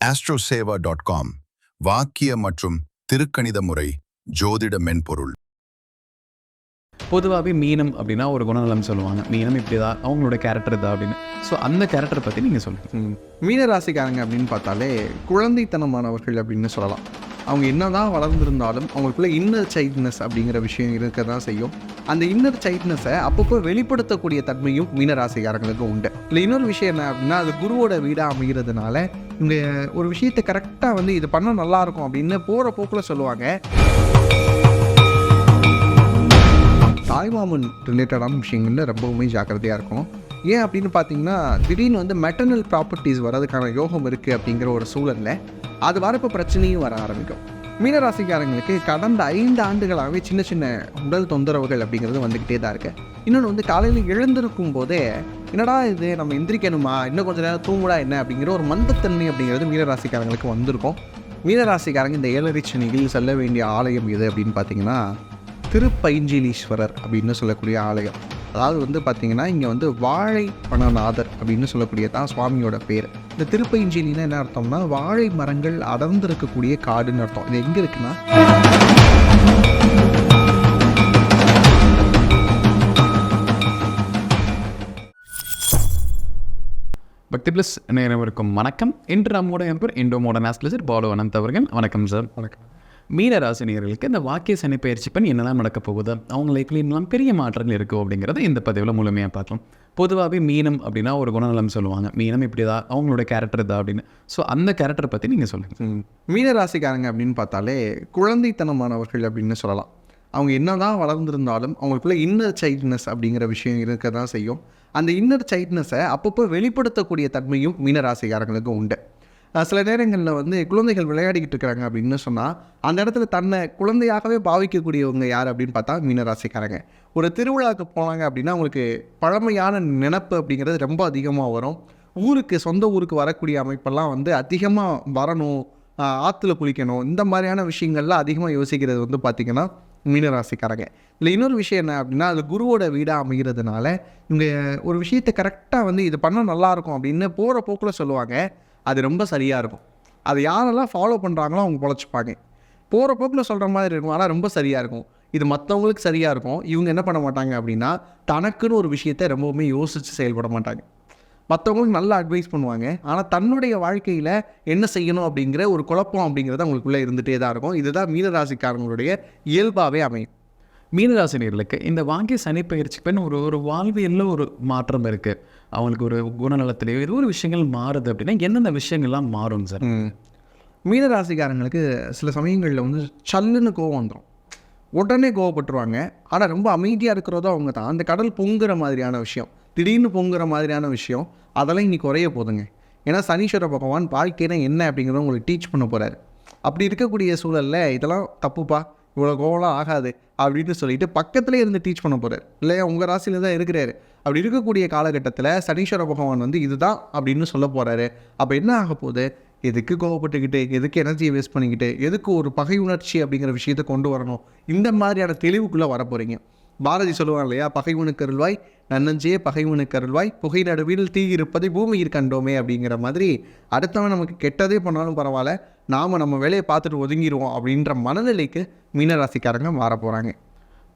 astroseva.com வாக்கிய மற்றும் திருக்கணித முறை ஜோதிட மென்பொருள். பொதுவாகவே மீனம் அப்படின்னா ஒரு குணநலம் சொல்லுவாங்க. மீனம் இப்படி தான் அவங்களோட கேரக்டர் தான் அப்படின்னு. ஸோ அந்த கேரக்டரை பற்றி நீங்கள் சொல்லுங்கள். மீன ராசிக்காரங்க அப்படின்னு பார்த்தாலே குழந்தைத்தனமானவர்கள் அப்படின்னு சொல்லலாம். அவங்க என்ன தான் வளர்ந்துருந்தாலும் அவங்களுக்குள்ள இன்னர் சைல்ட்னஸ் அப்படிங்கிற விஷயம் இருக்க தான் செய்யும். அந்த இன்னர் சைல்ட்னஸை அப்பப்போ வெளிப்படுத்தக்கூடிய தன்மையும் மீனராசிக்காரங்களுக்கு உண்டு. இல்லை இன்னொரு விஷயம் என்ன அப்படின்னா, அது குருவோட வீடாக அமைகிறதுனால இவங்க ஒரு விஷயத்தை கரெக்டாக வந்து இது பண்ணால் நல்லாயிருக்கும் அப்படின்னு போகிற போக்கில் சொல்லுவாங்க. தாய்மாமன் ரிலேட்டடான விஷயங்களில் ரொம்பவுமே ஜாக்கிரதையாக இருக்கும். ஏன் அப்படின்னு பார்த்தீங்கன்னா, திடீர்னு வந்து மெட்டர்னல் ப்ராப்பர்ட்டிஸ் வரதுக்கான யோகம் இருக்குது அப்படிங்கிற ஒரு சூழலில் அது வரப்போ பிரச்சனையும் வர ஆரம்பிக்கும். மீனராசிக்காரங்களுக்கு கடந்த 5 ஆண்டுகளாகவே சின்ன சின்ன உடல் தொந்தரவுகள் அப்படிங்கிறது வந்துக்கிட்டே தான் இருக்குது. இன்னொன்று வந்து காலையில் எழுந்திருக்கும் போதே என்னடா இது நம்ம எந்திரிக்கணுமா, இன்னும் கொஞ்சம் நேரம் தூங்குடா என்ன அப்படிங்கிற ஒரு மந்தத்தன்மை அப்படிங்கிறது மீனராசிக்காரங்களுக்கு வந்திருக்கும். மீனராசிக்காரங்க இந்த 7 சனியில் செல்ல வேண்டிய ஆலயம் எது அப்படின்னு பார்த்தீங்கன்னா, திருப்பைஞ்சிலீஸ்வரர் அப்படின்னு சொல்லக்கூடிய ஆலயம். அதாவது வந்து பார்த்திங்கன்னா, இங்கே வந்து வாழை பணநாதர் அப்படின்னு சொல்லக்கூடிய தான் சுவாமியோட பேர். இந்த திருப்பைஞ்சிலின்னா என்ன அர்த்தம்னா, வாழை மரங்கள் அடர்ந்திருக்கக்கூடிய காடுன்னு அர்த்தம். இது எங்கே இருக்குன்னா, பக்தி பிளஸ் நேரவருக்கும் வணக்கம். இன்று நம்மோட பேர் இண்டோ மாடர்ன் ஆஸ்ட்ரோலஜர் பாலு அனந்த் அவர்கள். வணக்கம் சார். வணக்கம். மீனராசினியர்களுக்கு இந்த வாக்கிய சனி பயிற்சி பண்ணி என்னெல்லாம் நடக்க போகுது, அவங்க லைஃப்ல இன்னும் பெரிய மாற்றங்கள் இருக்குது அப்படிங்கிறத இந்த பதிவில் முழுமையாக பார்க்கலாம். பொதுவாகவே மீனம் அப்படின்னா ஒரு குணநலம் சொல்லுவாங்க. மீனம் இப்படி தான் அவங்களோட கேரக்டர் தான் அப்படின்னு. ஸோ அந்த கேரக்டரை பற்றி நீங்கள் சொல்லுங்கள். மீனராசிக்காரங்க அப்படின்னு பார்த்தாலே குழந்தைத்தனமானவர்கள் அப்படின்னு சொல்லலாம். அவங்க என்ன தான் வளர்ந்துருந்தாலும் அவங்களுக்குள்ள இன்னர் சைல்ட்னஸ் அப்படிங்கிற விஷயம் இருக்க தான் செய்யும். அந்த இன்னர் சைல்ட்னஸை அப்பப்போ வெளிப்படுத்தக்கூடிய தன்மையும் மீனராசிக்காரங்களுக்கு உண்டு. சில நேரங்களில் வந்து குழந்தைகள் விளையாடிக்கிட்டு இருக்கிறாங்க அப்படின்னு சொன்னால், அந்த இடத்துல தன்னை குழந்தையாகவே பாவிக்கக்கூடியவங்க யார் அப்படின்னு பார்த்தா மீனராசிக்காரங்க. ஒரு திருவிழாவுக்கு போனாங்க அப்படின்னா அவங்களுக்கு பழமையான நினப்பு அப்படிங்கிறது ரொம்ப அதிகமாக வரும். சொந்த ஊருக்கு வரக்கூடிய அமைப்பெல்லாம் வந்து அதிகமாக வரணும், ஆற்றுல குளிக்கணும், இந்த மாதிரியான விஷயங்கள்லாம் அதிகமாக யோசிக்கிறது வந்து பார்த்திங்கன்னா மீனராசிக்காரங்க. இல்லை இன்னொரு விஷயம் என்ன அப்படின்னா, அது குருவோட வீடாக அமைகிறதுனால இவங்க ஒரு விஷயத்தை கரெக்டாக வந்து இது பண்ணால் நல்லாயிருக்கும் அப்படின்னு போகிற போக்கில் சொல்லுவாங்க. அது ரொம்ப சரியாக இருக்கும். அதை யாரெல்லாம் ஃபாலோ பண்ணுறாங்களோ அவங்க பொழைச்சிப்பாங்க. போகிற போக்கில் சொல்கிற மாதிரி இருக்கும், ஆனால் ரொம்ப சரியாக இருக்கும். இது மற்றவங்களுக்கு சரியாக இருக்கும். இவங்க என்ன பண்ண மாட்டாங்க அப்படின்னா, தனக்குன்னு ஒரு விஷயத்தை ரொம்பவுமே யோசித்து செயல்பட மாட்டாங்க. மற்றவங்களுக்கு நல்லா அட்வைஸ் பண்ணுவாங்க, ஆனால் தன்னுடைய வாழ்க்கையில் என்ன செய்யணும் அப்படிங்கிற ஒரு குழப்பம் அப்படிங்கிறது அவங்களுக்குள்ளே இருந்துகிட்டே தான் இருக்கும். இதுதான் மீனராசிக்காரங்களுடைய இயல்பாகவே அமையும். மீனராசினியர்களுக்கு இந்த வாக்கிய சனி பயிற்சி பெண் ஒரு வாழ்வியலில் ஒரு மாற்றம் இருக்குது. அவங்களுக்கு ஒரு குணநலத்திலேயோ ஏதோ ஒரு விஷயங்கள் மாறுது அப்படின்னா எந்தெந்த விஷயங்கள்லாம் மாறும் சார்? மீனராசிக்காரங்களுக்கு சில சமயங்களில் வந்து சல்லுன்னு கோவம் வந்துடும். உடனே கோவப்பட்டுருவாங்க. ஆனால் ரொம்ப அமைதியாக இருக்கிறதோ அவங்க தான். அந்த கடல் பொங்குற மாதிரியான விஷயம், திடீர்னு பொங்குற மாதிரியான விஷயம், அதெல்லாம் இன்னைக்கு குறைய போதுங்க. ஏன்னா சனீஸ்வர பகவான் வாழ்க்கைனா என்ன அப்படிங்கிறத உங்களுக்கு டீச் பண்ண போகிறாரு. அப்படி இருக்கக்கூடிய சூழலில் இதெல்லாம் தப்புப்பா, இவ்வளோ கோவலாம் ஆகாது அப்படின்னு சொல்லிட்டு பக்கத்துலேயே இருந்து டீச் பண்ண போகிறார். இல்லையா, உங்கள் ராசியில் தான் இருக்கிறாரு. அப்படி இருக்கக்கூடிய காலகட்டத்தில் சனீஸ்வர பகவான் வந்து இதுதான் அப்படின்னு சொல்ல போகிறாரு. அப்போ என்ன ஆக போகுது, எதுக்கு கோவப்பட்டுக்கிட்டு, எதுக்கு எனர்ஜியை வேஸ்ட் பண்ணிக்கிட்டு, எதுக்கு ஒரு பகை உணர்ச்சி அப்படிங்கிற விஷயத்தை கொண்டு வரணும், இந்த மாதிரியான தெளிவுக்குள்ளே வர போகிறீங்க. பாரதி சொல்லுவாங்க இல்லையா, பகைவனுக்கு அருள்வாய் நன்னஞ்சே பகைவனுக்கு அருள்வாய் புகை நடுவில் தீ இருப்பதை பூமியில் கண்டோமே அப்படிங்கிற மாதிரி, அடுத்தவன் நமக்கு கெட்டதே பண்ணாலும் பரவாயில்ல, நாம் நம்ம வேலையை பார்த்துட்டு ஒதுங்கிடுவோம் அப்படின்ற மனநிலைக்கு மீனராசிக்காரங்க மாற போகிறாங்க.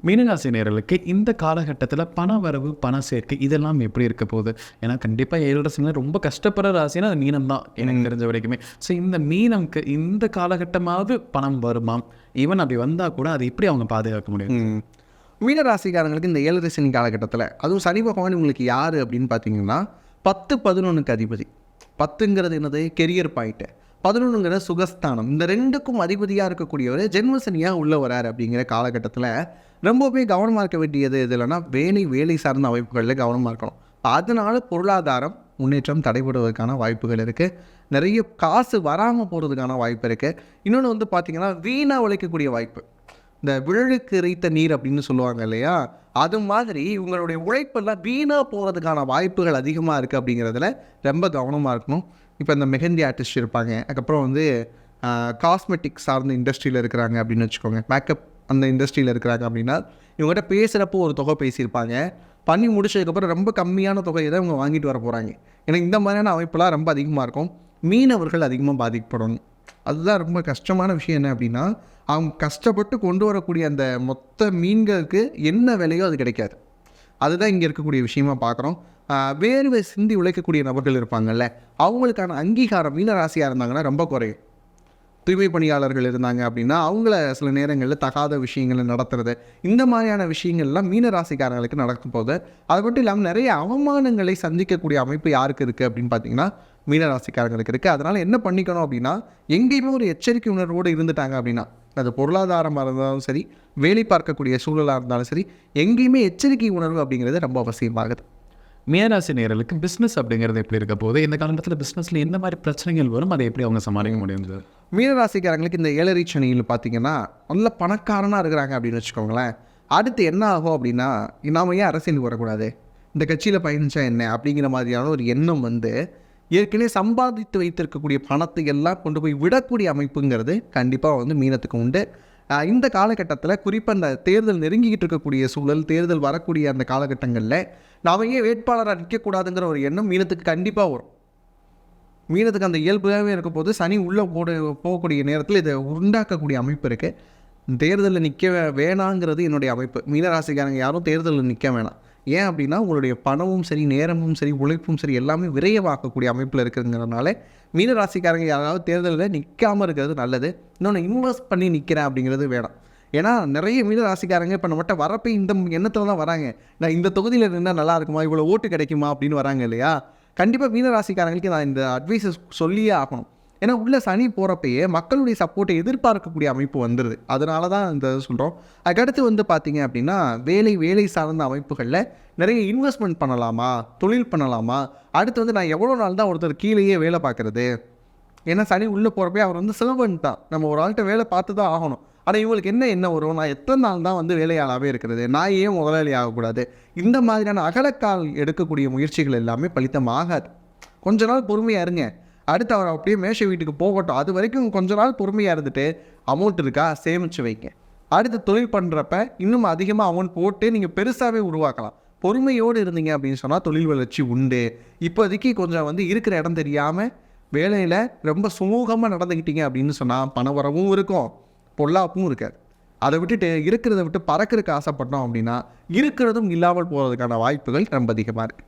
மீனராசினியர்களுக்கு இந்த காலகட்டத்தில் பண வரவு, பண சேர்க்கை இதெல்லாம் எப்படி இருக்க போகுது? ஏன்னா கண்டிப்பாக 7 ராசினா ரொம்ப கஷ்டப்படுற ராசினா அது மீனம் தான் எனக்கு தெரிஞ்ச வரைக்குமே. ஸோ இந்த மீனம்க்கு இந்த காலகட்டமாவது பணம் வருமா? ஈவன் அப்படி வந்தால் கூட அதை எப்படி அவங்க பாதுகாக்க முடியும்? மீனராசிக்காரங்களுக்கு இந்த 7 சனி காலகட்டத்தில், அதுவும் சனி பகவான் உங்களுக்கு யார் அப்படின்னு பார்த்தீங்கன்னா 10-11க்கு அதிபதி. 10ங்கிறது என்னது, கெரியர் பாயிண்ட்டு. 11ங்கிறது சுகஸ்தானம். இந்த 2க்கும் அதிபதியாக இருக்கக்கூடியவர் ஜென்மசனியாக உள்ள வரார். அப்படிங்கிற காலகட்டத்தில் ரொம்பவே கவனமாக இருக்க வேண்டியது எது இல்லைன்னா, வேலை சார்ந்த அமைப்புகளில் கவனமாக இருக்கணும். அதனால் பொருளாதாரம் முன்னேற்றம் தடைபடுவதற்கான வாய்ப்புகள் இருக்குது. நிறைய காசு வராமல் போகிறதுக்கான வாய்ப்பு இருக்குது. இன்னொன்று வந்து பார்த்திங்கன்னா, வீணாக உழைக்கக்கூடிய வாய்ப்பு. இந்த விழலுக்கு இறைத்த நீர் அப்படின்னு சொல்லுவாங்க இல்லையா, அது மாதிரி உங்களுடைய உழைப்பெல்லாம் வீணாக போகிறதுக்கான வாய்ப்புகள் அதிகமாக இருக்குது. அப்படிங்கிறதுல ரொம்ப கவனமாக இருக்கணும். இப்போ இந்த மெஹந்தி ஆர்டிஸ்ட் இருப்பாங்க, அதுக்கப்புறம் வந்து காஸ்மெட்டிக்ஸ் சார்ந்த இண்டஸ்ட்ரியில் இருக்கிறாங்க அப்படின்னு வச்சுக்கோங்க, மேக்கப் அந்த இண்டஸ்ட்ரியில் இருக்கிறாங்க அப்படின்னா, இவங்ககிட்ட பேசுகிறப்போ ஒரு தொகை பேசியிருப்பாங்க, பண்ணி முடிச்சதுக்கப்புறம் ரொம்ப கம்மியான தொகையை தான் இவங்க வாங்கிட்டு வர போகிறாங்க. எனக்கு இந்த மாதிரியான அமைப்பெல்லாம் ரொம்ப அதிகமாக இருக்கும். மீனவர்கள் அதிகமாக பாதிக்கப்படணும். அதுதான் ரொம்ப கஷ்டமான விஷயம். என்ன அப்படின்னா, அவங்க கஷ்டப்பட்டு கொண்டு வரக்கூடிய அந்த மொத்த மீன்களுக்கு என்ன விலையோ அது கிடைக்காது. அதுதான் இங்கே இருக்கக்கூடிய விஷயமா பார்க்குறோம். வேர்வை சிந்தி உழைக்கக்கூடிய நபர்கள் இருப்பாங்கல்ல, அவங்களுக்கான அங்கீகாரம் மீனராசியாக இருந்தாங்கன்னா ரொம்ப குறையும். தூய்மை பணியாளர்கள் இருந்தாங்க அப்படின்னா அவங்கள சில நேரங்களில் தகாத விஷயங்களை நடத்துறது, இந்த மாதிரியான விஷயங்கள்லாம் மீனராசிக்காரங்களுக்கு நடக்கும் போது, அது மட்டும் இல்லாமல் நிறைய அவமானங்களை சந்திக்கக்கூடிய அமைப்பு யாருக்கு இருக்குது அப்படின்னு பார்த்தீங்கன்னா மீனராசிக்காரங்களுக்கு இருக்குது. அதனால் என்ன பண்ணிக்கணும் அப்படின்னா, எங்கேயுமே ஒரு எச்சரிக்கை உணர்வோடு இருந்துட்டாங்க அப்படின்னா, அது பொருளாதாரமாக இருந்தாலும் சரி, வேலை பார்க்கக்கூடிய சூழலாக இருந்தாலும் சரி, எங்கேயுமே எச்சரிக்கை உணர்வு அப்படிங்கிறது ரொம்ப அவசியமாகுது. மீனராசி நேயர்களுக்கு பிஸ்னஸ் அப்படிங்கிறது எப்படி இருக்க போகுது? இந்த காலகட்டத்தில் பிஸ்னஸில் எந்த மாதிரி பிரச்சனைகள் வரும், அதை எப்படி அவங்க சமாளிக்க முடியும் சார்? மீனராசிக்காரங்களுக்கு இந்த 7 சனியில் பார்த்தீங்கன்னா நல்ல பணக்காரனாக இருக்கிறாங்க அப்படின்னு வச்சுக்கோங்களேன். அடுத்து என்ன ஆகும் அப்படின்னா, நாம் ஏன் அரசியலுக்கு வரக்கூடாது, இந்த கட்சியில் பயணிச்சா என்ன அப்படிங்கிற மாதிரியான ஒரு எண்ணம் வந்து ஏற்கனவே சம்பாதித்து வைத்திருக்கக்கூடிய பணத்தை எல்லாம் கொண்டு போய் விடக்கூடிய அமைப்புங்கிறது கண்டிப்பாக வந்து மீனத்துக்கு உண்டு. இந்த காலகட்டத்தில் குறிப்பாக அந்த தேர்தல் நெருங்கிக்கிட்டு இருக்கக்கூடிய சூழல், தேர்தல் வரக்கூடிய அந்த காலகட்டங்களில் நாம் ஏன் வேட்பாளராக நிற்கக்கூடாதுங்கிற ஒரு எண்ணம் மீனத்துக்கு கண்டிப்பாக வரும். மீனத்துக்கு அந்த இயல்பாகவே இருக்கும் போது சனி உள்ளே போகக்கூடிய நேரத்தில் இதை உண்டாக்கக்கூடிய அமைப்பு இருக்குது. தேர்தலில் நிற்க வேணாங்கிறது என்னுடைய அமைப்பு. மீனராசிக்காரங்க யாரும் தேர்தலில் நிற்க வேணாம். ஏன் அப்படின்னா, உங்களுடைய பணமும் சரி, நேரமும் சரி, உழைப்பும் சரி, எல்லாமே விரயமாக்கக்கூடிய அமைப்பில் இருக்குங்கிறதுனால மீனராசிக்காரங்க யாராவது தேர்தலில் நிற்காமல் இருக்கிறது நல்லது. இன்னொன்று, இன்வெஸ்ட் பண்ணி நிற்கிறேன் அப்படிங்கிறது வேணாம். ஏன்னா நிறைய மீனராசிக்காரங்க இப்போ நம்மகிட்ட வரப்போ இந்த எண்ணத்தில் தான் வராங்க. நான் இந்த தொகுதியில் இருந்தால் நல்லா இருக்குமா, இவ்வளோ ஓட்டு கிடைக்குமா அப்படின்னு வராங்க இல்லையா. கண்டிப்பாக மீனராசிக்காரங்களுக்கு நான் இந்த அட்வைஸை சொல்லியே ஆகணும். ஏன்னா உள்ள சனி போகிறப்பயே மக்களுடைய சப்போர்ட்டை எதிர்பார்க்கக்கூடிய அமைப்பு வந்துடுது. அதனால தான் இந்த சொல்கிறோம். அதுக்கடுத்து வந்து பார்த்திங்க அப்படின்னா, வேலை சார்ந்த அமைப்புகளில் நிறைய இன்வெஸ்ட்மெண்ட் பண்ணலாமா, தொழில் பண்ணலாமா, அடுத்து வந்து நான் எவ்வளோ நாள் தான் ஒருத்தர் கீழேயே வேலை பார்க்குறது. ஏன்னா சனி உள்ளே போகிறப்பே அவர் வந்து சர்வன்ட் தான், நம்ம ஒரு ஆள்கிட்ட வேலை பார்த்து தான் ஆகணும். ஆனால் இவங்களுக்கு என்ன வரும், நான் எத்தனை நாள் தான் வந்து வேலையாளாகவே இருக்கிறது, நான் ஏன் முதலாளி ஆகக்கூடாது. இந்த மாதிரியான அகலக்கால் எடுக்கக்கூடிய முயற்சிகள் எல்லாமே பலித்தமாகாது. கொஞ்ச நாள் பொறுமையாக இருங்க. அடுத்து அவர் அப்படியே மேஷ வீட்டுக்கு போகட்டும். அது வரைக்கும் கொஞ்ச நாள் பொறுமையாக இருந்துட்டு அமௌண்ட் இருக்கா சேமித்து வைங்க. அடுத்து தொழில் பண்ணுறப்ப இன்னும் அதிகமாக அமௌண்ட் போட்டு நீங்கள் பெருசாகவே உருவாக்கலாம். பொறுமையோடு இருந்தீங்க அப்படின்னு சொன்னால் தொழில் வளர்ச்சி உண்டு. இப்போதைக்கு கொஞ்சம் வந்து இருக்கிற இடம் தெரியாமல் வேலையில் ரொம்ப சுமூகமாக நடந்துக்கிட்டீங்க அப்படின்னு சொன்னால் பண வரவும் இருக்கும், பொல்லாப்பும் இருக்காது. அதை விட்டுட்டு இருக்கிறத விட்டு பறக்கிறதுக்கு ஆசைப்பட்டோம் அப்படின்னா இருக்கிறதும் இல்லாமல் போகிறதுக்கான வாய்ப்புகள் ரொம்ப அதிகமாக இருக்குது.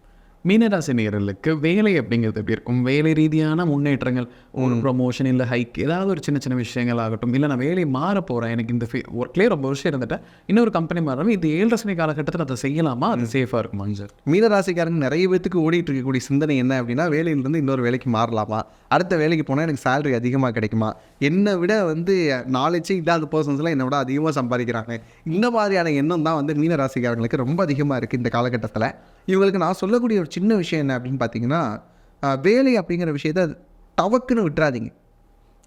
மீனராசி நேயர்களுக்கு வேலை அப்படிங்கிறது எப்படி இருக்கும்? வேலை ரீதியான முன்னேற்றங்கள், ஒரு ப்ரொமோஷன் இல்லை ஹைக், ஏதாவது ஒரு சின்ன சின்ன விஷயங்கள் ஆகட்டும், இல்லை நான் வேலை மாற போகிறேன், எனக்கு இந்த ஒர்க்லேயே ரொம்ப வருஷம் இருந்துட்டேன், இன்னொரு கம்பெனி மாறணும், இது 7 சனி காலகட்டத்தில் அதை செய்யலாமா, அது சேஃபாக இருக்குமா சார்? மீனராசிக்காரங்க நிறைய பேத்துக்கு ஓடிட்டு இருக்கக்கூடிய சிந்தனை என்ன அப்படின்னா, வேலையிலேருந்து இன்னொரு வேலைக்கு மாறலாமா, அடுத்த வேலைக்கு போனால் எனக்கு சேலரி அதிகமாக கிடைக்குமா, என்னை விட வந்து நாலேஜே இல்லாத பர்சன்ஸ்லாம் என்னை விட அதிகமாக சம்பாதிக்கிறாங்க. இந்த மாதிரியான எண்ணம் தான் வந்து மீனராசிக்காரங்களுக்கு ரொம்ப அதிகமாக இருக்குது இந்த காலகட்டத்தில். இவங்களுக்கு நான் சொல்லக்கூடிய ஒரு சின்ன விஷயம் என்ன அப்படின்னு பார்த்தீங்கன்னா, வேலை அப்படிங்கிற விஷயத்த டவக்குன்னு விட்டுறாதீங்க.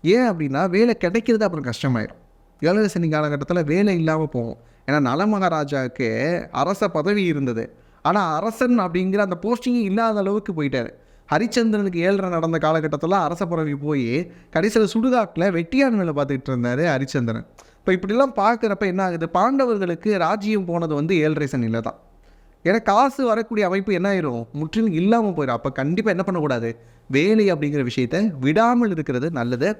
ஏன் அப்படின்னா, வேலை கிடைக்கிறது அப்புறம் கஷ்டமாயிடும். 7 சனி காலகட்டத்தில் வேலை இல்லாமல் போகும். ஏன்னா நலமகாராஜாவுக்கு அரச பதவி இருந்தது, ஆனால் அரசன் அப்படிங்கிற அந்த போஸ்டிங் இல்லாத அளவுக்கு போயிட்டார். ஹரிச்சந்திரனுக்கு 7 நடந்த காலகட்டத்தில் அரச பதவி போய் கடைசியில் சுடுகாட்டில் வெட்டியான் வேலை பார்த்துக்கிட்டு இருந்தார் ஹரிச்சந்திரன். இப்போ இப்படிலாம் பார்க்குறப்ப என்ன ஆகுது, பாண்டவர்களுக்கு ராஜ்யம் போனது வந்து 7 சனியில் தான். ஏன்னா காசு வரக்கூடிய அமைப்பு என்ன ஆயிரும், முற்றிலும் இல்லாமல் போயிடும். அப்போ கண்டிப்பாக என்ன பண்ணக்கூடாது, வேலை அப்படிங்கிற விஷயத்தை விடாமல் இருக்கிறது நல்லது.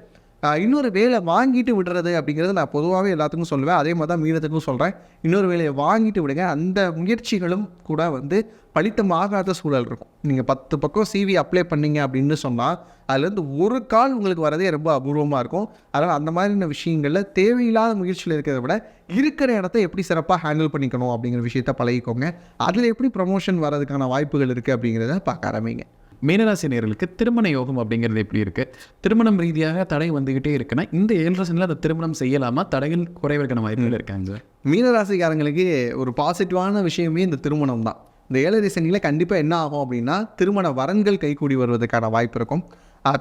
இன்னொரு வேலை வாங்கிட்டு விடுறது அப்படிங்கிறது நான் பொதுவாகவே எல்லாத்துக்கும் சொல்லுவேன். அதே மாதிரி தான் மீனத்துக்கும் சொல்கிறேன். இன்னொரு வேலையை வாங்கிட்டு விடுங்க. அந்த முயற்சிகளும் கூட வந்து பலித்தமாகாத சூழல் இருக்கும். நீங்கள் 10 பக்கம் CV அப்ளை பண்ணிங்க அப்படின்னு சொன்னால் அதுலேருந்து ஒரு கால் உங்களுக்கு வரதே ரொம்ப அபூர்வமாக இருக்கும். அதனால் அந்த மாதிரியான விஷயங்களில் தேவையில்லாத முயற்சியில் இருக்கிறத விட இருக்கிற இடத்த எப்படி சிறப்பாக ஹேண்டில் பண்ணிக்கணும் அப்படிங்கிற விஷயத்த பழகிக்கோங்க. அதில் எப்படி ப்ரமோஷன் வரதுக்கான வாய்ப்புகள் இருக்குது அப்படிங்கிறத பார்க்க ஆரம்பிங்க. மீனராசி நேயர்களுக்கு திருமண யோகம் அப்படிங்கிறது எப்படி இருக்குது? திருமணம் ரீதியாக தடை வந்துக்கிட்டே இருக்குன்னா இந்த 7 சனியில் அதை திருமணம் செய்யலாமா, தடைகள் குறைவதற்கான வாய்ப்புகள் இருக்காங்க? மீனராசிக்காரங்களுக்கு ஒரு பாசிட்டிவான விஷயமே இந்த திருமணம் தான். இந்த 7 சனியில் கண்டிப்பாக என்ன ஆகும் அப்படின்னா, திருமண வரன்கள் கைகூடி வருவதற்கான வாய்ப்பு இருக்கும்.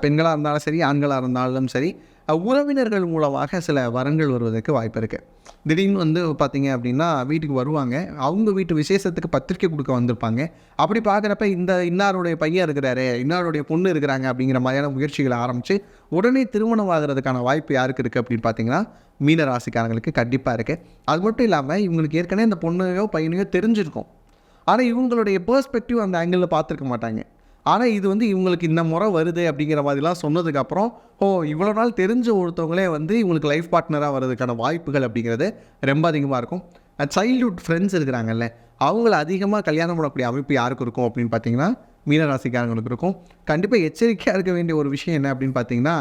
பெண்களாக இருந்தாலும் சரி, ஆண்களாக இருந்தாலும் சரி, உறவினர்கள் மூலமாக சில வரன்கள் வருவதற்கு வாய்ப்பு இருக்குது. திடீர்னு வந்து பார்த்திங்க அப்படின்னா வீட்டுக்கு வருவாங்க, அவங்க வீட்டு விசேஷத்துக்கு பத்திரிக்கை கொடுக்க வந்திருப்பாங்க. அப்படி பார்க்குறப்ப இந்த இன்னாருடைய பையன் இருக்கிறாரு, இன்னாருடைய பொண்ணு இருக்கிறாங்க அப்படிங்கிற மாதிரியான முயற்சிகளை ஆரம்பித்து உடனே திருமணம் ஆகிறதுக்கான வாய்ப்பு யாருக்கு இருக்குது அப்படின்னு பார்த்தீங்கன்னா மீனராசிக்காரங்களுக்கு கண்டிப்பாக இருக்குது. அது மட்டும் இல்லாமல் இவங்களுக்கு ஏற்கனவே இந்த பொண்ணையோ பையனையோ தெரிஞ்சிருக்கும், ஆனால் இவங்களுடைய பெர்ஸ்பெக்டிவ் அந்த ஆங்கிளில் பார்த்துருக்க மாட்டாங்க. ஆனால் இது வந்து இவங்களுக்கு இந்த முறை வருது அப்படிங்கிற மாதிரிலாம் சொன்னதுக்கப்புறம் இவ்வளோ நாள் தெரிஞ்ச ஒருத்தவங்களே வந்து இவங்களுக்கு லைஃப் பார்ட்னராக வர்றதுக்கான வாய்ப்புகள் அப்படிங்கிறது ரொம்ப அதிகமாக இருக்கும். சைல்ட்ஹுட் ஃப்ரெண்ட்ஸ் இருக்கிறாங்கல்ல, அவங்கள அதிகமாக கல்யாணம் பண்ணக்கூடிய அமைப்பு யாருக்கு இருக்கும் அப்படின்னு பார்த்தீங்கன்னா மீனராசிக்காரங்களுக்கு இருக்கும். கண்டிப்பாக எச்சரிக்கையாக இருக்க வேண்டிய ஒரு விஷயம் என்ன அப்படின்னு பார்த்தீங்கன்னா,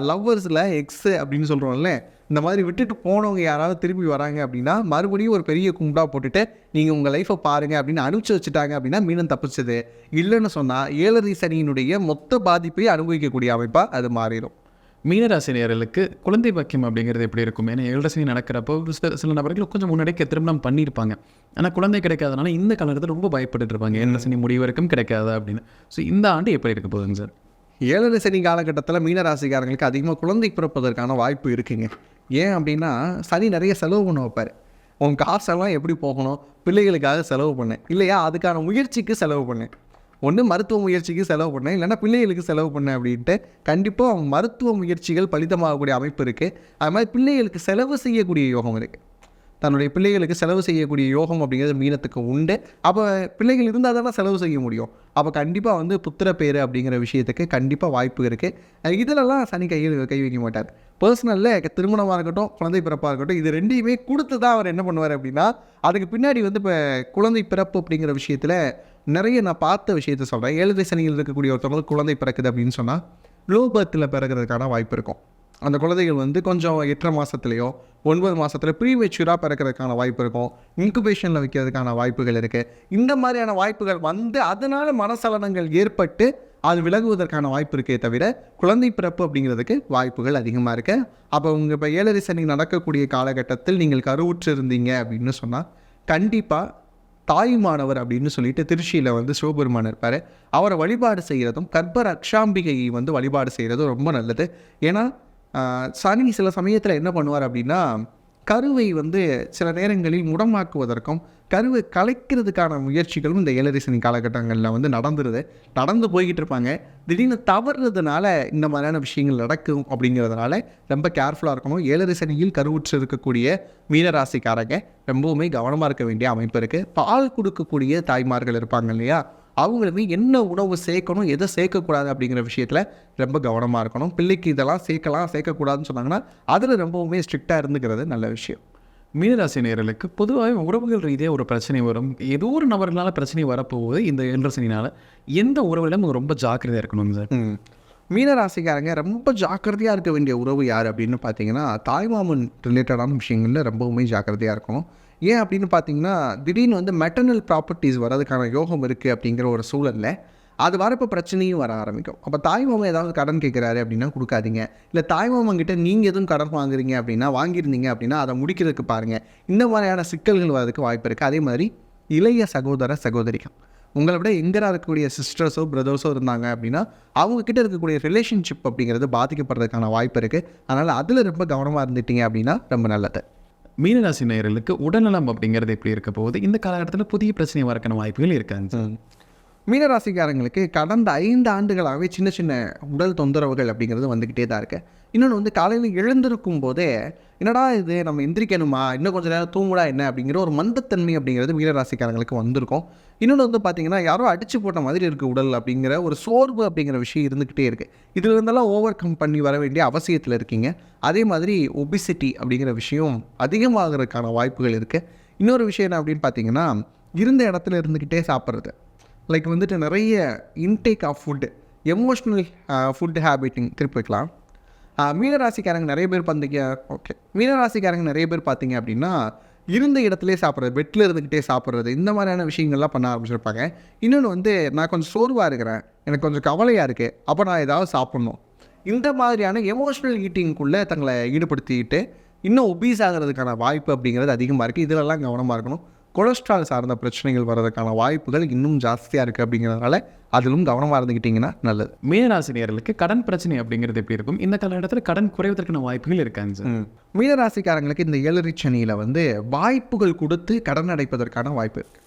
லவ்வர்ஸில் எக்ஸு அப்படின்னு சொல்கிறோம்ல, இந்த மாதிரி விட்டுட்டு போனவங்க யாராவது திருப்பி வராங்க அப்படின்னா மறுபடியும் ஒரு பெரிய குண்டா போட்டுட்டு நீங்கள் உங்கள் லைஃப்பை பாருங்கள் அப்படின்னு அனுப்பிச்சி வச்சுட்டாங்க அப்படின்னா மீனம் தப்பிச்சது. இல்லைன்னு சொன்னால் 7 சனியினுடைய மொத்த பாதிப்பை அனுபவிக்கக்கூடிய அமைப்பாக அது மாறிடும். மீனராசினியர்களுக்கு குழந்தை பாக்கியம் அப்படிங்கிறது எப்படி இருக்கும்? ஏன்னா 7 சனி நடக்கிறப்போ சில நபர்கள் கொஞ்சம் முன்னாடியே திருமணம் பண்ணியிருப்பாங்க. ஆனால் குழந்தை கிடைக்காதனால இந்த காலத்தில் ரொம்ப பயப்பட்டு இருப்பாங்க, 7 சனி முடிவு வரைக்கும் கிடைக்காதா அப்படின்னு. ஸோ இந்த ஆண்டு எப்படி இருக்க போகுதுங்க சார்? 7 சனி காலகட்டத்தில் மீனராசிக்காரங்களுக்கு அதிகமாக குழந்தை பிறப்பதற்கான வாய்ப்பு இருக்குங்க. ஏன் அப்படின்னா சனி நிறைய செலவு பண்ண வைப்பார். உன் காசெல்லாம் எப்படி போகணும், பிள்ளைகளுக்காக செலவு பண்ணேன் இல்லையா, அதுக்கான முயற்சிக்கு செலவு பண்ணேன். ஒன்று மருத்துவ முயற்சிக்கு செலவு பண்ணேன், இல்லைன்னா பிள்ளைகளுக்கு செலவு பண்ணேன் அப்படின்ட்டு கண்டிப்பாக அவங்க மருத்துவ முயற்சிகள் பலிதமாகக்கூடிய அமைப்பு இருக்குது. அது மாதிரி பிள்ளைகளுக்கு செலவு செய்யக்கூடிய யோகம் இருக்குது. தன்னுடைய பிள்ளைகளுக்கு செலவு செய்யக்கூடிய யோகம் அப்படிங்கிறது மீனத்துக்கு உண்டு. அப்போ பிள்ளைகள் இருந்தால் தானே செலவு செய்ய முடியும். அப்போ கண்டிப்பாக வந்து புத்திர பேர் அப்படிங்கிற விஷயத்துக்கு கண்டிப்பாக வாய்ப்பு இருக்குது. இதிலெல்லாம் சனி கை வைக்க மாட்டார். பர்சனலில் திருமணமாக இருக்கட்டும், குழந்தை பிறப்பாக இருக்கட்டும், இது ரெண்டையுமே கொடுத்து தான் அவர் என்ன பண்ணுவார் அப்படின்னா, அதுக்கு பின்னாடி வந்து இப்போ குழந்தை பிறப்பு அப்படிங்கிற விஷயத்தில் நிறைய நான் பார்த்த விஷயத்த சொல்கிறேன். 7 சனியில் இருக்கக்கூடிய ஒருத்தவங்களுக்கு குழந்தை பிறக்குது அப்படின்னு சொன்னால் லோ பர்த்தில் பிறக்கிறதுக்கான வாய்ப்பு இருக்கும். அந்த குழந்தைகள் வந்து கொஞ்சம் 8 மாதத்துலையோ 9 மாதத்துல ப்ரீமெச்சூராக பிறக்கிறதுக்கான வாய்ப்பு இருக்கும். இன்குபேஷனில் வைக்கிறதுக்கான வாய்ப்புகள் இருக்குது. இந்த மாதிரியான வாய்ப்புகள் வந்து அதனால் மனசலனங்கள் ஏற்பட்டு அது விலகுவதற்கான வாய்ப்பு இருக்கே தவிர குழந்தை பிறப்பு அப்படிங்கிறதுக்கு வாய்ப்புகள் அதிகமாக இருக்குது. அப்போ உங்கள் இப்போ 7 சனி நடக்கக்கூடிய காலகட்டத்தில் நீங்கள் கருவுற்று இருந்தீங்க அப்படின்னு சொன்னால் கண்டிப்பாக தாயுமானவர் அப்படின்னு சொல்லிட்டு திருச்சியில் வந்து சிவபெருமான் இருப்பார். அவரை வழிபாடு செய்கிறதும் கர்ப்ப ரக்ஷாம்பிகையை வந்து வழிபாடு செய்கிறதும் ரொம்ப நல்லது. ஏன்னா சனி சில சமயத்தில் என்ன பண்ணுவார் அப்படின்னா, கருவை வந்து சில நேரங்களில் முடமாக்குவதற்கும் கருவை கலைக்கிறதுக்கான முயற்சிகளும் இந்த 7 சனி காலகட்டங்களில் வந்து நடந்து போய்கிட்டு இருப்பாங்க. திடீர்னு தவறுறதுனால இந்த மாதிரியான விஷயங்கள் நடக்கும். அப்படிங்கிறதுனால ரொம்ப கேர்ஃபுல்லாக இருக்கணும். 7 சனியில் கருவுற்று இருக்கக்கூடிய மீனராசிக்காரங்க ரொம்பவுமே கவனமாக இருக்க வேண்டிய அமைப்பு இருக்குது. பால் கொடுக்கக்கூடிய தாய்மார்கள் இருப்பாங்க இல்லையா, அவங்களுமே என்ன உணவு சேர்க்கணும், எதை சேர்க்கக்கூடாது அப்படிங்கிற விஷயத்தில் ரொம்ப கவனமாக இருக்கணும். பிள்ளைக்கு இதெல்லாம் சேர்க்கக்கூடாதுன்னு சொன்னாங்கன்னா அதில் ரொம்பவுமே ஸ்ட்ரிக்டாக இருந்துக்கிறது நல்ல விஷயம். மீனராசி நேயர்களுக்கு பொதுவாக உறவுகள் ரீதியாக ஒரு பிரச்சனை வரும். ஏதோ ஒரு நபர்களால் பிரச்சனை வரப்போகுது. இந்த 7 சனினால் எந்த உறவுகளிடம் ரொம்ப ஜாக்கிரதையாக இருக்கணும் சார்? மீனராசிக்காரங்க ரொம்ப ஜாக்கிரதையாக இருக்க வேண்டிய உறவு யார் அப்படின்னு பார்த்தீங்கன்னா, தாய்மாமன் ரிலேட்டடான விஷயங்களில் ரொம்பவுமே ஜாக்கிரதையாக இருக்கணும். ஏன் அப்படின்னு பார்த்தீங்கன்னா, திடீர்னு வந்து மெட்டர்னல் ப்ராப்பர்ட்டிஸ் வர்றதுக்கான யோகம் இருக்குது அப்படிங்கிற ஒரு சூழலில் அது வரப்போ பிரச்சனையும் வர ஆரம்பிக்கும். அப்போ தாய்மாமன் ஏதாவது கடன் கேட்குறாரு அப்படின்னா கொடுக்காதீங்க. இல்லை தாய்மாமன்கிட்ட நீங்கள் எதுவும் கடன் வாங்குறீங்க அப்படின்னா வாங்கியிருந்தீங்க அப்படின்னா அதை முடிக்கிறதுக்கு பாருங்கள். இந்த மாதிரியான சிக்கல்கள் வரதுக்கு வாய்ப்பு இருக்குது. அதே மாதிரி இளைய சகோதர சகோதரிகள் உங்களை விட எங்கரா இருக்கக்கூடிய சிஸ்டர்ஸோ பிரதர்ஸோ இருந்தாங்க அப்படின்னா அவங்கக்கிட்ட இருக்கக்கூடிய ரிலேஷன்ஷிப் அப்படிங்கிறது பாதிக்கப்படுறதுக்கான வாய்ப்பு இருக்குது. அதனால் அதில் ரொம்ப கவனமாக இருந்துட்டீங்க அப்படின்னா ரொம்ப நல்லது. மீனராசி நேயர்களுக்கு உடல்நலம் அப்படிங்கிறது எப்படி இருக்க போகுது? இந்த காலகட்டத்தில் புதிய பிரச்சனை வரக்கான வாய்ப்புகள் இருக்காங்க. மீனராசிக்காரங்களுக்கு கடந்த 5 ஆண்டுகளாகவே சின்ன சின்ன உடல் தொந்தரவுகள் அப்படிங்கிறது வந்துக்கிட்டே தான் இருக்குது. இன்னொன்று வந்து காலையில் எழுந்திருக்கும் போதே என்னடா இது நம்ம எந்திரிக்கணுமா, இன்னும் கொஞ்சம் நேரம் தூங்குடா என்ன அப்படிங்கிற ஒரு மந்தத்தன்மை அப்படிங்கிறது மீனராசிக்காரங்களுக்கு வந்திருக்கும். இன்னொன்று வந்து பார்த்திங்கன்னா யாரோ அடித்து போட்ட மாதிரி இருக்குது உடல் அப்படிங்கிற ஒரு சோர்வு அப்படிங்கிற விஷயம் இருந்துக்கிட்டே இருக்குது. இதில் இருந்தெல்லாம் ஓவர் கம் பண்ணி வர வேண்டிய அவசியத்தில் இருக்கீங்க. அதே மாதிரி ஒபிசிட்டி அப்படிங்கிற விஷயம் அதிகமாகிறதுக்கான வாய்ப்புகள் இருக்குது. இன்னொரு விஷயம் என்ன அப்படின்னு பார்த்தீங்கன்னா, இருந்த இடத்துல இருந்துக்கிட்டே சாப்பிட்றது, லைக் வந்துட்டு நிறைய intake of food, emotional food ஹேபிட்டிங் திருப்பி வைக்கலாம். மீனராசிக்காரங்க நிறைய பேர் மீனராசிக்காரங்க நிறைய பேர் பார்த்தீங்க அப்படின்னா இருந்த இடத்துலேயே சாப்பிட்றது, பெட்டில் இருந்துக்கிட்டே சாப்பிட்றது, இந்த மாதிரியான விஷயங்கள்லாம் பண்ண ஆரம்பிச்சிருப்பாங்க. இன்னொன்று வந்து நான் கொஞ்சம் சோர்வாக இருக்கிறேன், எனக்கு கொஞ்சம் கவலையாக இருக்குது, அப்போ நான் ஏதாவது சாப்பிட்ணும், இந்த மாதிரியான எமோஷ்னல் ஈட்டிங்குள்ளே தங்களை ஈடுபடுத்திக்கிட்டு இன்னும் ஒபீஸ் ஆகிறதுக்கான வாய்ப்பு அப்படிங்கிறது அதிகமாக இருக்குது. இதிலெல்லாம் கவனமாக இருக்கணும். கொலஸ்ட்ரால் சார்ந்த பிரச்சனைகள் வர்றதுக்கான வாய்ப்புகள் இன்னும் ஜாஸ்தியாக இருக்குது. அப்படிங்கிறதுனால அதிலும் கவனமாக இருந்துக்கிட்டிங்கன்னா நல்லது. மீனராசினியர்களுக்கு கடன் பிரச்சனை அப்படிங்கிறது எப்படி இருக்கும்? இந்த காலகட்டத்தில் கடன் குறைவதற்கான வாய்ப்புகள் இருக்காங்க சார்? மீனராசிக்காரங்களுக்கு இந்த 7 சனியில் வந்து வாய்ப்புகள் கொடுத்து கடன் அடைப்பதற்கான வாய்ப்பு இருக்குது.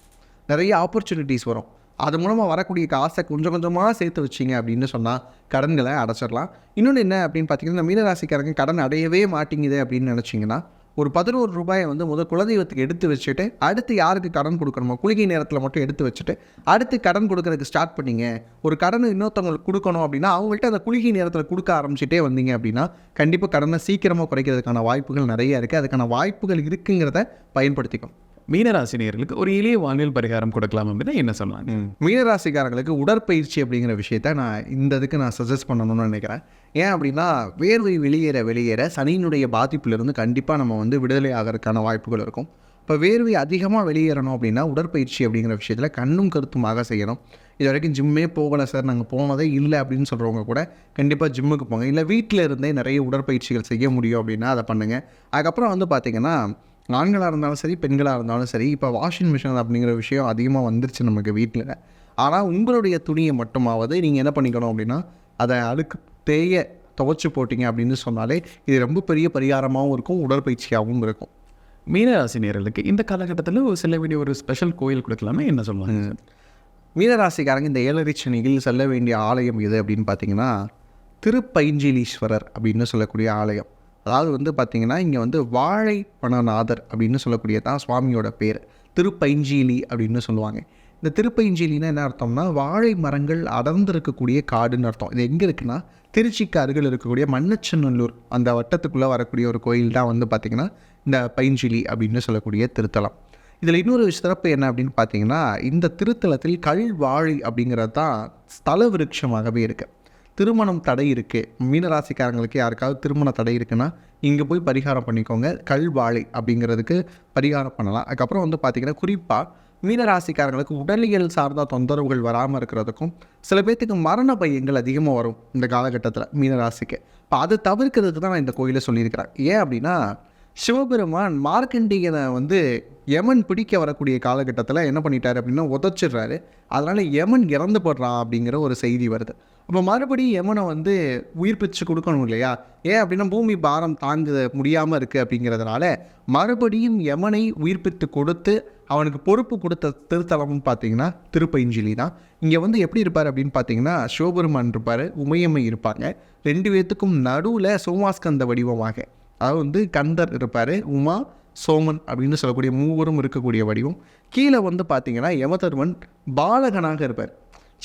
நிறைய ஆப்பர்ச்சுனிட்டிஸ் வரும். அது மூலமாக வரக்கூடிய காசை கொஞ்சம் கொஞ்சமாக சேர்த்து வச்சிங்க அப்படின்னு சொன்னால் கடன்களை அடைச்சிடலாம். இன்னொன்று என்ன அப்படின்னு பார்த்தீங்கன்னா, மீனராசிக்காரங்க கடன் அடையவே மாட்டேங்குது அப்படின்னு நினச்சிங்கன்னா ஒரு 11 ரூபாயை வந்து குலதெய்வத்துக்கு எடுத்து வச்சுட்டு அடுத்து யாருக்கு கடன் கொடுக்கணுமோ குளிகை நேரத்தில் மட்டும் எடுத்து வச்சுட்டு அடுத்து கடன் கொடுக்கறதுக்கு ஸ்டார்ட் பண்ணிங்க. ஒரு கடன் இன்னொருத்தவங்களுக்கு கொடுக்கணும் அப்படின்னா அவங்கள்ட்ட அந்த குளிகை நேரத்தில் கொடுக்க ஆரம்பிச்சிட்டே வந்தீங்க அப்படின்னா கண்டிப்பாக கடனை சீக்கிரமாக குறைக்கிறதுக்கான வாய்ப்புகள் நிறைய இருக்குது. அதுக்கான வாய்ப்புகள் இருக்குங்கிறத பயன்படுத்திக்கும். மீனராசினியர்களுக்கு ஒரு எளிய வாழ்வியல் பரிகாரம் கொடுக்கலாம் அப்படின்னா என்ன சொல்லலாம்? மீனராசிக்காரங்களுக்கு உடற்பயிற்சி அப்படிங்கிற விஷயத்த நான் சஜஸ்ட் பண்ணணும்னு நினைக்கிறேன். ஏன் அப்படின்னா வேர்வை வெளியேற சனியினுடைய பாதிப்பிலிருந்து கண்டிப்பாக நம்ம வந்து விடுதலை ஆகிறதுக்கான வாய்ப்புகள் இருக்கும். இப்போ வேர்வை அதிகமாக வெளியேறணும் அப்படின்னா உடற்பயிற்சி அப்படிங்கிற விஷயத்தில் கண்ணும் கருத்துமாக செய்யணும். இது வரைக்கும் ஜிம்மே போகலை சார், நாங்கள் போனதே இல்லை அப்படின்னு சொல்கிறவங்க கூட கண்டிப்பாக ஜிம்முக்கு போங்க. இல்லை வீட்டில் இருந்தே நிறைய உடற்பயிற்சிகள் செய்ய முடியும் அப்படின்னா அதை பண்ணுங்கள். அதுக்கப்புறம் வந்து பார்த்திங்கன்னா ஆண்களாக இருந்தாலும் சரி பெண்களாக இருந்தாலும் சரி இப்போ வாஷிங் மிஷின் அப்படிங்கிற விஷயம் அதிகமாக வந்துருச்சு நமக்கு வீட்டில். ஆனால் உங்களுடைய துணியை மட்டுமாவது நீங்கள் என்ன பண்ணிக்கணும் அப்படின்னா அதை அழுக்கு துவைச்சி போட்டிங்க அப்படின்னு சொன்னாலே இது ரொம்ப பெரிய பரிகாரமாகவும் இருக்கும், உடற்பயிற்சியாகவும் இருக்கும். மீனராசினியர்களுக்கு இந்த காலகட்டத்தில் ஒரு ஸ்பெஷல் கோயில் கொடுக்கலாமே என்ன சொல்லுவாங்க? மீனராசிக்காரங்க இந்த 7 சனியில் செல்ல வேண்டிய ஆலயம் எது அப்படின்னு பார்த்தீங்கன்னா திருப்பைஞ்சிலீஸ்வரர் அப்படின்னு சொல்லக்கூடிய ஆலயம். அதாவது வந்து பார்த்திங்கன்னா இங்கே வந்து வாழைப்பணநாதர் அப்படின்னு சொல்லக்கூடிய தான் சுவாமியோட பேர். திருப்பைஞ்சிலி அப்படின்னு சொல்லுவாங்க. இந்த திருப்பைஞ்சிலின்னா என்ன அர்த்தம்னா வாழை மரங்கள் அடர்ந்திருக்கக்கூடிய காடுன்னு அர்த்தம். இது எங்கே இருக்குன்னா திருச்சிக்கு அருகில் இருக்கக்கூடிய மண்ணச்சநல்லூர் அந்த வட்டத்துக்குள்ளே வரக்கூடிய ஒரு கோயில் தான் வந்து பார்த்திங்கன்னா இந்த பைஞ்சிலி அப்படின்னு சொல்லக்கூடிய திருத்தலம். இதில் இன்னொரு சிறப்பு என்ன அப்படின்னு பார்த்தீங்கன்னா இந்த திருத்தலத்தில் கல்வாழை அப்படிங்கிறது தான் ஸ்தல விருட்சமாகவே இருக்குது. திருமணம் தடை இருக்குது, மீனராசிக்காரங்களுக்கு யாருக்காவது திருமண தடை இருக்குன்னா இங்கே போய் பரிகாரம் பண்ணிக்கோங்க. கல்வாழை அப்படிங்கிறதுக்கு பரிகாரம் பண்ணலாம். அதுக்கப்புறம் வந்து பார்த்திங்கன்னா குறிப்பாக மீனராசிக்காரங்களுக்கு உடலியல் சார்ந்த தொந்தரவுகள் வராமல் இருக்கிறதுக்கும் சில பேர்த்துக்கு மரண பையங்கள் அதிகமாக வரும் இந்த காலகட்டத்தில் மீனராசிக்கு. இப்போ அதை தவிர்க்கிறதுக்கு தான் நான் இந்த கோயிலை சொல்லியிருக்கிறேன். ஏன் அப்படின்னா சிவபெருமான் மார்க்கண்டேயனை வந்து யமன் பிடிக்க வரக்கூடிய காலகட்டத்தில் என்ன பண்ணிட்டார் அப்படின்னா உதச்சிடுறாரு. அதனால் யமன் இறந்து போடுறான் அப்படிங்கிற ஒரு செய்தி வருது. அப்போ மறுபடியும் யமனை வந்து உயிர்ப்பிச்சு கொடுக்கணும் இல்லையா? ஏன் அப்படின்னா பூமி பாரம் தாங்க முடியாமல் இருக்குது அப்படிங்கிறதுனால மறுபடியும் யமனை உயிர்ப்பித்து கொடுத்து அவனுக்கு பொறுப்பு கொடுத்த திருத்தலம்னு பார்த்தீங்கன்னா திருப்பைஞ்சிலி தான். இங்கே வந்து எப்படி இருப்பார் அப்படின்னு பார்த்தீங்கன்னா சிவபெருமான் இருப்பார், உமையம்மை இருப்பாங்க. 2 பேர்த்துக்கும் நடுவில் சோமாஸ்கந்த வடிவமாக, அதாவது வந்து கந்தர் இருப்பார், உமா சோமன் அப்படின்னு சொல்லக்கூடிய மூவரும் இருக்கக்கூடிய வடிவம். கீழே வந்து பார்த்திங்கன்னா யமதர்மன் பாலகனாக இருப்பார்,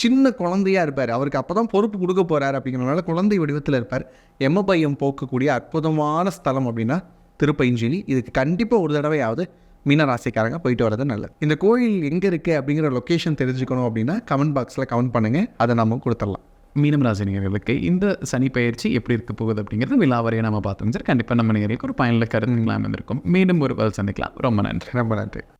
சின்ன குழந்தையாக இருப்பார். அவருக்கு அப்போ தான் பொறுப்பு கொடுக்க போகிறார் அப்படிங்கிறனால குழந்தை வடிவத்தில் இருப்பார். யமபயம் போக்கக்கூடிய அற்புதமான ஸ்தலம் அப்படின்னா திருப்பைஞ்சிலி. இதுக்கு கண்டிப்பாக ஒரு தடவையாவது மீனராசிக்காரங்க போயிட்டு வரது நல்லது. இந்த கோயில் எங்கே இருக்குது அப்படிங்கிற லொக்கேஷன் தெரிஞ்சுக்கணும் அப்படின்னா கமெண்ட் பாக்ஸில் கமெண்ட் பண்ணுங்கள், அதை நம்ம கொடுத்துடலாம். மீனம் ராசினியர்களுக்கு இந்த சனி பயிற்சி எப்படி இருக்க போகுது அப்படிங்கிறது விலாவரையை நம்ம பார்த்தோம் சார். கண்டிப்பாக நம்ம நேர்களுக்கு ஒரு பயனுள்ள கருத்துக்களாக இருந்திருக்கும். மீண்டும் ஒரு சந்திக்கலாம். ரொம்ப நன்றி. ரொம்ப நன்றி.